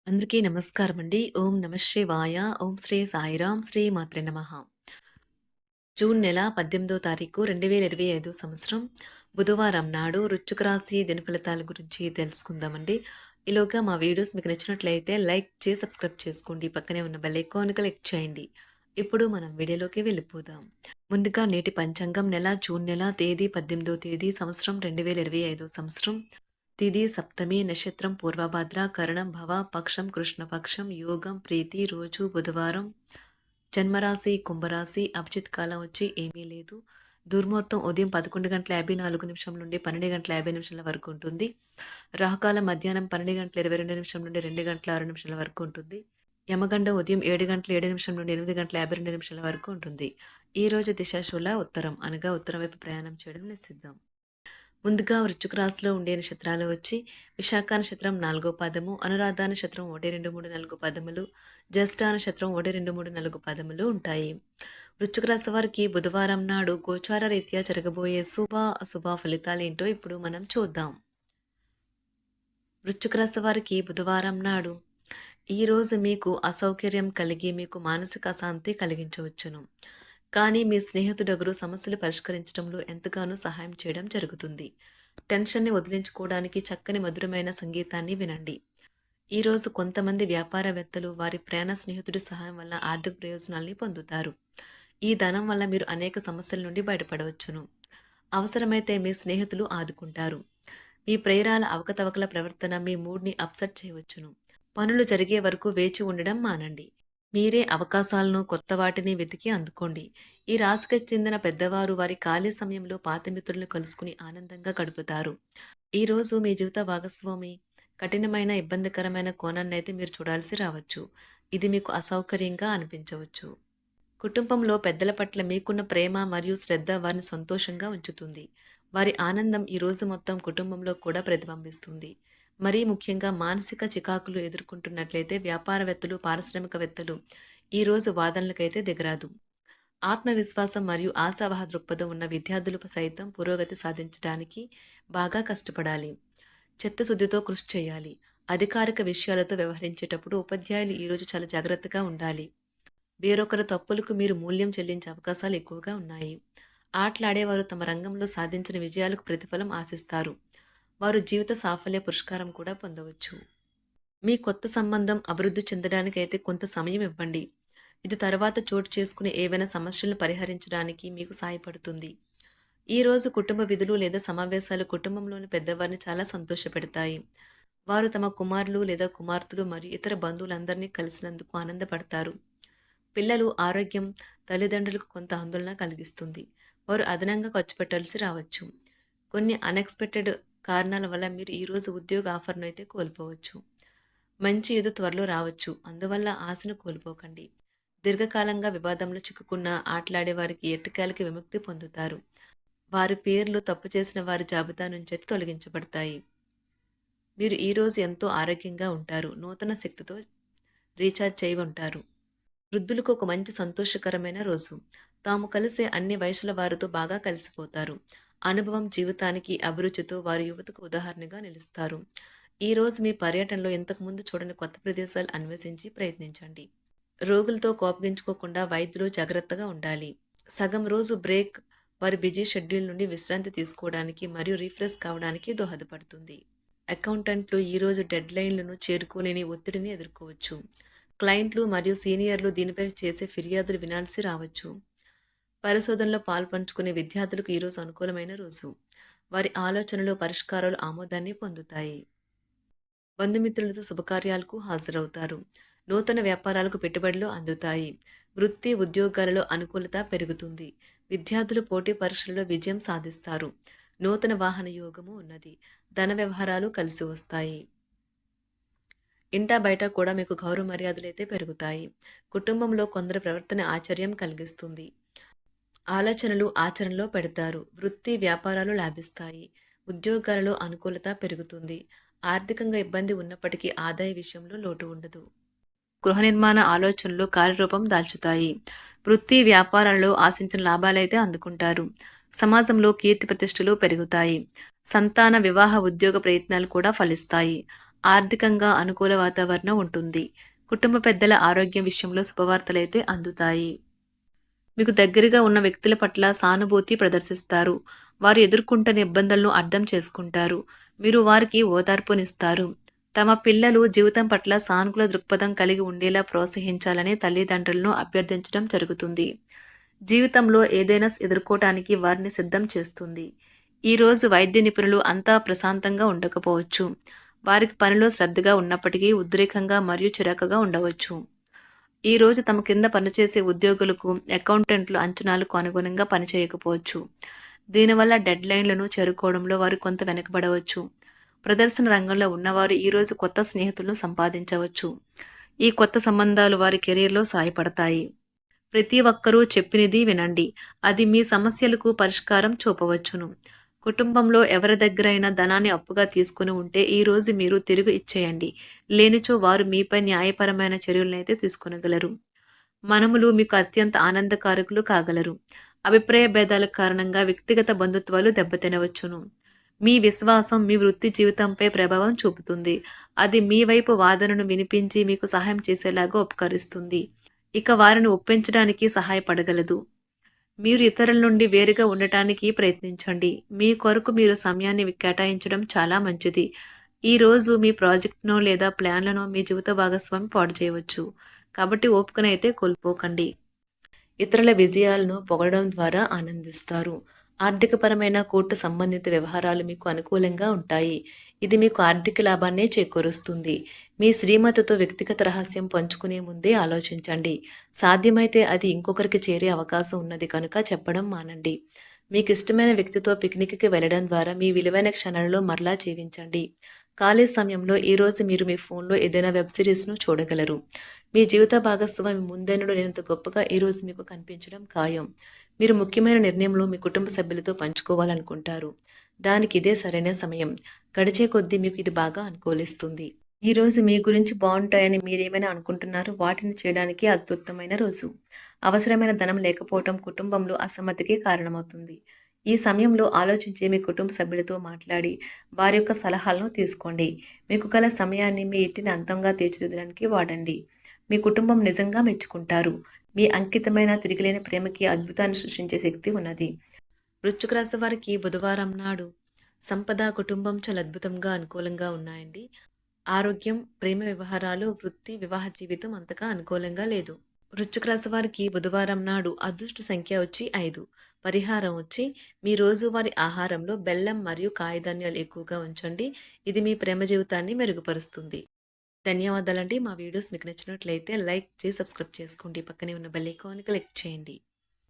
అందరికీ నమస్కారం అండి. ఓం నమ శివాయ. ఓం శ్రీ సాయిరాం. శ్రీ మాత్రే నమః. జూన్ నెల 18వ తారీఖు 2025 సంవత్సరం బుధవారం నాడు వృశ్చిక రాశి దినఫలితాల గురించి తెలుసుకుందామండి. ఈలోగా మా వీడియోస్ మీకు నచ్చినట్లయితే లైక్ చేసి సబ్స్క్రైబ్ చేసుకోండి. పక్కనే ఉన్న బెల్ ఐకాన్ క్లిక్ చేయండి. ఇప్పుడు మనం వీడియోలోకి వెళ్ళిపోదాం. ముందుగా నేటి పంచాంగం జూన్ నెల తేదీ 18వ తేదీ సంవత్సరం 2025 సంవత్సరం తిథి సప్తమి నక్షత్రం పూర్వభద్ర కరణం భవ పక్షం కృష్ణపక్షం యోగం ప్రీతి రోజు బుధవారం జన్మరాశి కుంభరాశి అభిజిత్ కాలం వచ్చి ఏమీ లేదు. దుర్ముహూర్తం ఉదయం 11:54 నుండి 12:50 వరకు ఉంటుంది. రాహుకాలం మధ్యాహ్నం 12:22 నుండి 2:06 వరకు ఉంటుంది. యమగండం ఉదయం 7:07 నుండి 8:52 వరకు ఉంటుంది. ఈ రోజు దిశాశూల ఉత్తరం అనగా ఉత్తరం వైపు ప్రయాణం చేయడం నిషిద్ధం. ముందుగా వృశ్చిక రాశిలో ఉండే నక్షత్రాలు వచ్చి విశాఖ నక్షత్రం 4వ పాదము, అనురాధ నక్షత్రం 1, 2, 3, 4 పదములు, జ్యేష్ఠ నక్షత్రం 1, 2, 3, 4 పదములు ఉంటాయి. వృశ్చిక రాశి వారికి బుధవారం నాడు గోచార రీత్యా జరగబోయే శుభ అశుభ ఫలితాలు ఏంటో ఇప్పుడు మనం చూద్దాం. వృశ్చిక రాశి వారికి బుధవారం నాడు ఈరోజు మీకు అసౌకర్యం కలిగి మీకు మానసిక అశాంతి కలిగించవచ్చును. కానీ మీ స్నేహితుడెవరు సమస్యలు పరిష్కరించడంలో ఎంతగానో సహాయం చేయడం జరుగుతుంది. టెన్షన్ని వదిలించుకోవడానికి చక్కని మధురమైన సంగీతాన్ని వినండి. ఈరోజు కొంతమంది వ్యాపారవేత్తలు వారి ప్రయాణ స్నేహితుడి సహాయం వల్ల ఆర్థిక ప్రయోజనాల్ని పొందుతారు. ఈ ధనం వల్ల మీరు అనేక సమస్యల నుండి బయటపడవచ్చును. అవసరమైతే మీ స్నేహితులు ఆదుకుంటారు. మీ ప్రేరాల అవకతవకల ప్రవర్తన మీ మూడ్ని అప్సెట్ చేయవచ్చును. పనులు జరిగే వరకు వేచి ఉండడం మానండి. మీరే అవకాశాలను కొత్త వాటిని వెతికి అందుకోండి. ఈ రాశికి చెందిన పెద్దవారు వారి ఖాళీ సమయంలో పాత మిత్రులను కలుసుకుని ఆనందంగా గడుపుతారు. ఈరోజు మీ జీవిత భాగస్వామి కఠినమైన ఇబ్బందికరమైన కోణాన్ని అయితే మీరు చూడాల్సి రావచ్చు. ఇది మీకు అసౌకర్యంగా అనిపించవచ్చు. కుటుంబంలో పెద్దల పట్ల మీకున్న ప్రేమ మరియు శ్రద్ధ వారిని సంతోషంగా ఉంచుతుంది. వారి ఆనందం ఈ రోజు మొత్తం కుటుంబంలో కూడా ప్రతిబింబిస్తుంది. మరీ ముఖ్యంగా మానసిక చికాకులు ఎదుర్కొంటున్నట్లయితే వ్యాపారవేత్తలు పారిశ్రామికవేత్తలు ఈరోజు వాదనలకైతే దిగరాదు. ఆత్మవిశ్వాసం మరియు ఆశావహ దృక్పథం ఉన్న విద్యార్థులు సైతం పురోగతి సాధించడానికి బాగా కష్టపడాలి. చిత్తశుద్ధితో కృషి చేయాలి. అధికారిక విషయాలతో వ్యవహరించేటప్పుడు ఉపాధ్యాయులు ఈరోజు చాలా జాగ్రత్తగా ఉండాలి. వేరొకరి తప్పులకు మీరు మూల్యం చెల్లించే అవకాశాలు ఎక్కువగా ఉన్నాయి. ఆటలాడేవారు తమ రంగంలో సాధించిన విజయాలకు ప్రతిఫలం ఆశిస్తారు. వారు జీవిత సాఫల్య పురస్కారం కూడా పొందవచ్చు. మీ కొత్త సంబంధం అభివృద్ధి చెందడానికైతే కొంత సమయం ఇవ్వండి. ఇది తర్వాత చోటు చేసుకునే ఏవైనా సమస్యలను పరిహరించడానికి మీకు సహాయపడుతుంది. ఈరోజు కుటుంబ విధులు లేదా సమావేశాలు కుటుంబంలోని పెద్దవారిని చాలా సంతోషపెడతాయి. వారు తమ కుమారులు లేదా కుమార్తెలు మరియు ఇతర బంధువులందరినీ కలిసినందుకు ఆనందపడతారు. పిల్లలు ఆరోగ్యం తల్లిదండ్రులకు కొంత ఆందోళన కలిగిస్తుంది. వారు అదనంగా ఖర్చు పెట్టాల్సి రావచ్చు. కొన్ని అన్ఎక్స్పెక్టెడ్ కారణాల వల్ల మీరు ఈరోజు ఉద్యోగ ఆఫర్ను అయితే కోల్పోవచ్చు. మంచి ఏదో త్వరలో రావచ్చు, అందువల్ల ఆశను కోల్పోకండి. దీర్ఘకాలంగా వివాదంలో చిక్కుకున్న ఆటలాడే వారికి ఎట్టకేలకి విముక్తి పొందుతారు. వారి పేర్లు తప్పు చేసిన వారి జాబితా నుంచి తొలగించబడతాయి. మీరు ఈరోజు ఎంతో ఆరోగ్యంగా ఉంటారు. నూతన శక్తితో రీఛార్జ్ చేయి ఉంటారు. వృద్ధులకు ఒక మంచి సంతోషకరమైన రోజు. తాము కలిసే అన్ని వయసుల వారితో బాగా కలిసిపోతారు. అనుభవం జీవితానికి అభిరుచితో వారి యువతకు ఉదాహరణగా నిలుస్తారు. ఈరోజు మీ పర్యటనలో ఇంతకుముందు చూడని కొత్త ప్రదేశాలు అన్వేషించి ప్రయత్నించండి. రోగులతో కోపగించుకోకుండా వైద్యులు జాగ్రత్తగా ఉండాలి. సగం రోజు బ్రేక్ వారి బిజీ షెడ్యూల్ నుండి విశ్రాంతి తీసుకోవడానికి మరియు రీఫ్రెష్ కావడానికి దోహదపడుతుంది. అకౌంటెంట్లు ఈరోజు డెడ్ లైన్లను చేరుకోలేని ఒత్తిడిని ఎదుర్కోవచ్చు. క్లయింట్లు మరియు సీనియర్లు దీనిపై చేసే ఫిర్యాదులు వినాల్సి రావచ్చు. పరిశోధనలో పాల్పంచుకునే విద్యార్థులకు ఈరోజు అనుకూలమైన రోజు. వారి ఆలోచనలు పరిష్కారాలు ఆమోదాన్ని పొందుతాయి. బంధుమిత్రులతో శుభకార్యాలకు హాజరవుతారు. నూతన వ్యాపారాలకు పెట్టుబడులు అందుతాయి. వృత్తి ఉద్యోగాలలో అనుకూలత పెరుగుతుంది. విద్యార్థులు పోటీ పరీక్షలలో విజయం సాధిస్తారు. నూతన వాహన యోగము ఉన్నది. ధన వ్యవహారాలు కలిసి వస్తాయి. ఇంటా బయట కూడా మీకు గౌరవ మర్యాదలు అయితే పెరుగుతాయి. కుటుంబంలో కొందరు ప్రవర్తన ఆశ్చర్యం కలిగిస్తుంది. ఆలోచనలు ఆచరణలో పెడతారు. వృత్తి వ్యాపారాలు లాభిస్తాయి. ఉద్యోగాలలో అనుకూలత పెరుగుతుంది. ఆర్థికంగా ఇబ్బంది ఉన్నప్పటికీ ఆదాయ విషయంలో లోటు ఉండదు. గృహ నిర్మాణ ఆలోచనలు కార్యరూపం దాల్చుతాయి. వృత్తి వ్యాపారాలలో ఆశించిన లాభాలైతే అందుకుంటారు. సమాజంలో కీర్తి ప్రతిష్టలు పెరుగుతాయి. సంతాన వివాహ ఉద్యోగ ప్రయత్నాలు కూడా ఫలిస్తాయి. ఆర్థికంగా అనుకూల వాతావరణం ఉంటుంది. కుటుంబ పెద్దల ఆరోగ్యం విషయంలో శుభవార్తలైతే అందుతాయి. మీకు దగ్గరగా ఉన్న వ్యక్తుల పట్ల సానుభూతి ప్రదర్శిస్తారు. వారు ఎదుర్కొంటున్న ఇబ్బందులను అర్థం చేసుకుంటారు. మీరు వారికి ఓదార్పునిస్తారు. తమ పిల్లలు జీవితం పట్ల సానుకూల దృక్పథం కలిగి ఉండేలా ప్రోత్సహించాలని తల్లిదండ్రులను అభ్యర్థించడం జరుగుతుంది. జీవితంలో ఏదైనా ఎదుర్కోవటానికి వారిని సిద్ధం చేస్తుంది. ఈరోజు వైద్య నిపుణులు అంతా ప్రశాంతంగా ఉండకపోవచ్చు. వారికి పనిలో శ్రద్ధగా ఉన్నప్పటికీ ఉద్రేకంగా మరియు చిరాకుగా ఉండవచ్చు. ఈ రోజు తమ కింద పనిచేసే ఉద్యోగులకు అకౌంటెంట్లు అంచనాలకు అనుగుణంగా పనిచేయకపోవచ్చు. దీనివల్ల డెడ్ లైన్లను చేరుకోవడంలో వారు కొంత వెనకబడవచ్చు. ప్రదర్శన రంగంలో ఉన్నవారు ఈరోజు కొత్త స్నేహితులను సంపాదించవచ్చు. ఈ కొత్త సంబంధాలు వారి కెరీర్లో సాయపడతాయి. ప్రతి ఒక్కరూ చెప్పినది వినండి. అది మీ సమస్యలకు పరిష్కారం చూపవచ్చును. కుటుంబంలో ఎవరి దగ్గరైనా ధనాన్ని అప్పుగా తీసుకుని ఉంటే ఈ రోజు మీరు తిరిగి ఇచ్చేయండి. లేనిచో వారు మీపై న్యాయపరమైన చర్యలనైతే తీసుకొనగలరు. మనములు మీకు అత్యంత ఆనందకారకులు కాగలరు. అభిప్రాయ భేదాల కారణంగా వ్యక్తిగత బంధుత్వాలు దెబ్బతినవచ్చును. మీ విశ్వాసం మీ వృత్తి జీవితంపై ప్రభావం చూపుతుంది. అది మీ వైపు వాదనను వినిపించి మీకు సహాయం చేసేలాగా ఉపకరిస్తుంది. ఇక వారిని ఒప్పించడానికి సహాయపడగలదు. మీరు ఇతరుల నుండి వేరుగా ఉండటానికి ప్రయత్నించండి. మీ కొరకు మీరు సమయాన్ని కేటాయించడం చాలా మంచిది. ఈ రోజు మీ ప్రాజెక్ట్‌నో లేదా ప్లాన్‌లనో మీ జీవిత భాగస్వామి పాడు చేయవచ్చు. కాబట్టి ఓపికనైతే కోల్పోకండి. ఇతరుల విజయాలను పొగడడం ద్వారా ఆనందిస్తారు. ఆర్థికపరమైన కోర్టు సంబంధిత వ్యవహారాలు మీకు అనుకూలంగా ఉంటాయి. ఇది మీకు ఆర్థిక లాభాన్నే చేకూరుస్తుంది. మీ శ్రీమతితో వ్యక్తిగత రహస్యం పంచుకునే ముందే ఆలోచించండి. సాధ్యమైతే అది ఇంకొకరికి చేరే అవకాశం ఉన్నది కనుక చెప్పడం మానండి. మీకు ఇష్టమైన వ్యక్తితో పిక్నిక్‌కి వెళ్ళడం ద్వారా మీ విలువైన క్షణాలలో మరలా జీవించండి. ఖాళీ సమయంలో ఈరోజు మీరు మీ ఫోన్‌లో ఏదైనా వెబ్ సిరీస్‌ను చూడగలరు. మీ జీవిత భాగస్వామి ముందెన్నడూ లేనంత గొప్పగా ఈరోజు మీకు కనిపించడం ఖాయం. మీరు ముఖ్యమైన నిర్ణయంలో మీ కుటుంబ సభ్యులతో పంచుకోవాలనుకుంటారు. దానికి ఇదే సరైన సమయం. గడిచే కొద్దీ మీకు ఇది బాగా అనుకూలిస్తుంది. ఈరోజు మీ గురించి బాగుంటాయని మీరేమైనా అనుకుంటున్నారో వాటిని చేయడానికి అత్యుత్తమైన రోజు. అవసరమైన ధనం లేకపోవటం కుటుంబంలో అసమ్మతికి కారణమవుతుంది. ఈ సమయంలో ఆలోచించి మీ కుటుంబ సభ్యులతో మాట్లాడి వారి యొక్క సలహాలను తీసుకోండి. మీకు గల సమయాన్ని మీ ఇంటిని అందంగా తీర్చిదిద్దడానికి వాడండి. మీ కుటుంబం నిజంగా మెచ్చుకుంటారు. మీ అంకితమైన తిరిగిలేని ప్రేమకి అద్భుతాన్ని సృష్టించే శక్తి ఉన్నది. వృశ్చిక రాశి వారికి బుధవారం నాడు సంపద, కుటుంబం చాలా అద్భుతంగా అనుకూలంగా ఉన్నాయండి. ఆరోగ్యం, ప్రేమ వ్యవహారాలు, వృత్తి, వివాహ జీవితం అంతగా అనుకూలంగా లేదు. వృశ్చిక రాశి వారికి బుధవారం నాడు అదృష్ట సంఖ్య వచ్చి 5. పరిహారం వచ్చి మీ రోజువారీ ఆహారంలో బెల్లం మరియు కాయధాన్యాలు ఎక్కువగా ఉంచండి. ఇది మీ ప్రేమ జీవితాన్ని మెరుగుపరుస్తుంది. ధన్యవాదాలండి. మా వీడియోస్ మీకు నచ్చినట్లయితే లైక్ చేసి సబ్స్క్రైబ్ చేసుకోండి. పక్కనే ఉన్న బెల్ ఐకాన్ని క్లిక్ చేయండి.